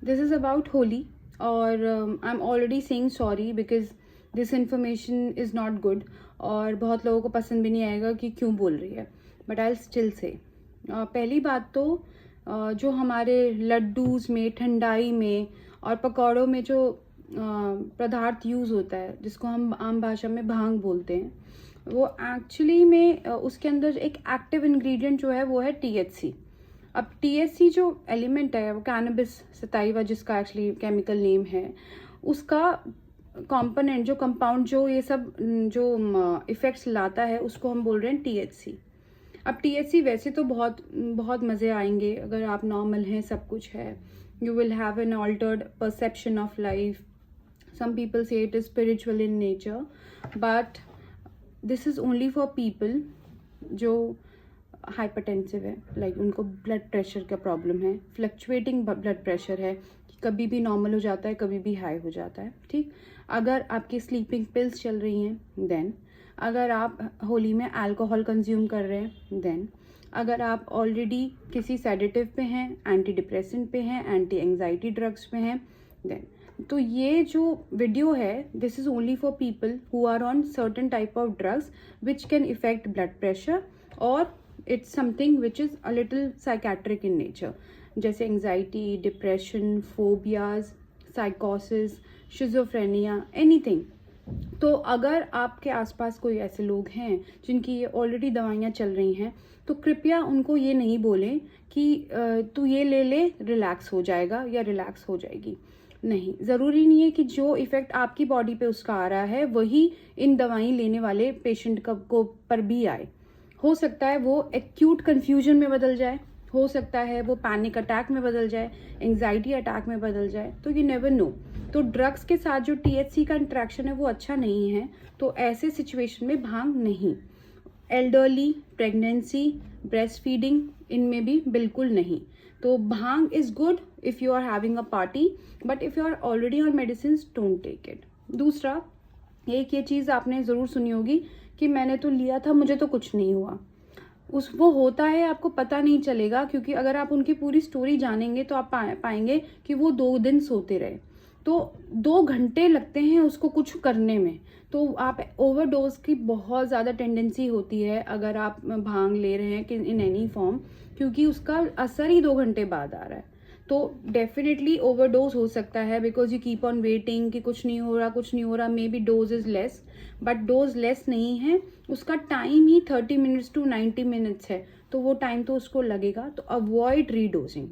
This is about Holi और I am already saying sorry because this information is not good और बहुत लोगों को पसंद भी नहीं आएगा कि क्यों बोल रही है, बट आई स्टिल से। पहली बात तो जो हमारे लड्डूज़ में, ठंडाई में और पकौड़ों में जो पदार्थ यूज़ होता है जिसको हम आम भाषा में भांग बोलते हैं, वो एक्चुअली में उसके अंदर एक एक्टिव इंग्रेडिएंट जो है वो है THC। अब THC जो एलिमेंट है वो कैनबिस सटाइवा जिसका एक्चुअली केमिकल नेम है, उसका कंपोनेंट जो कंपाउंड जो ये सब जो इफेक्ट्स लाता है उसको हम बोल रहे हैं THC। अब THC वैसे तो बहुत बहुत मज़े आएंगे अगर आप नॉर्मल हैं, सब कुछ है। You will have an altered perception of life, some people से it is spiritual in nature, but this is only for people जो हाइपरटेंसिव है, लाइक उनको ब्लड प्रेशर का प्रॉब्लम है, फ्लक्चुएटिंग ब्लड प्रेशर है, कभी भी नॉर्मल हो जाता है, कभी भी हाई हो जाता है, ठीक। अगर आपकी स्लीपिंग पिल्स चल रही हैं देन, अगर आप होली में अल्कोहल कंज्यूम कर रहे हैं देन, अगर आप ऑलरेडी किसी सेडेटिव पे हैं, एंटी डिप्रेसेंट पे हैं, एंटी एंजाइटी ड्रग्स पे हैं देन, तो ये जो वीडियो है this is only for people who are on certain type of drugs which can effect blood pressure और it's something which is a little psychiatric in nature, जैसे anxiety, depression, phobias, साइकोसिस, schizophrenia, anything. तो अगर आपके आसपास कोई ऐसे लोग हैं जिनकी ये ऑलरेडी दवाइयाँ चल रही हैं, तो कृपया उनको ये नहीं बोलें कि तू ये ले ले रिलैक्स हो जाएगा या रिलैक्स हो जाएगी। नहीं, ज़रूरी नहीं है कि जो इफ़ेक्ट आपकी बॉडी पे उसका आ रहा है वही इन दवाई लेने वाले पेशेंट को पर भी आए। हो सकता है वो एक्यूट कन्फ्यूजन में बदल जाए, हो सकता है वो पैनिक अटैक में बदल जाए, एंजाइटी अटैक में बदल जाए, तो यू नेवर नो। तो ड्रग्स के साथ जो THC का इंट्रैक्शन है वो अच्छा नहीं है, तो ऐसे सिचुएशन में भांग नहीं। एल्डरली, प्रेगनेंसी, ब्रेस्ट फीडिंग, इनमें भी बिल्कुल नहीं। तो bhang is good if you are having a party, but if you are already on medicine don't take it. दूसरा, एक ये चीज़ आपने ज़रूर सुनी होगी कि मैंने तो लिया था, मुझे तो कुछ नहीं हुआ। वो होता है, आपको पता नहीं चलेगा, क्योंकि अगर आप उनकी पूरी स्टोरी जानेंगे तो आप पाएंगे कि वो 2 दिन सोते रहे, तो 2 घंटे लगते हैं उसको कुछ करने में। तो आप ओवरडोज की बहुत ज़्यादा टेंडेंसी होती है अगर आप भांग ले रहे हैं कि इन एनी फॉर्म, क्योंकि उसका असर ही 2 घंटे बाद आ रहा है। तो डेफिनेटली ओवरडोज हो सकता है because you keep on waiting कि कुछ नहीं हो रहा, कुछ नहीं हो रहा, maybe dose is less, but dose less नहीं है, उसका टाइम ही 30 मिनट्स टू 90 मिनट्स है, तो वो टाइम तो उसको लगेगा। तो अवॉइड रीडोजिंग।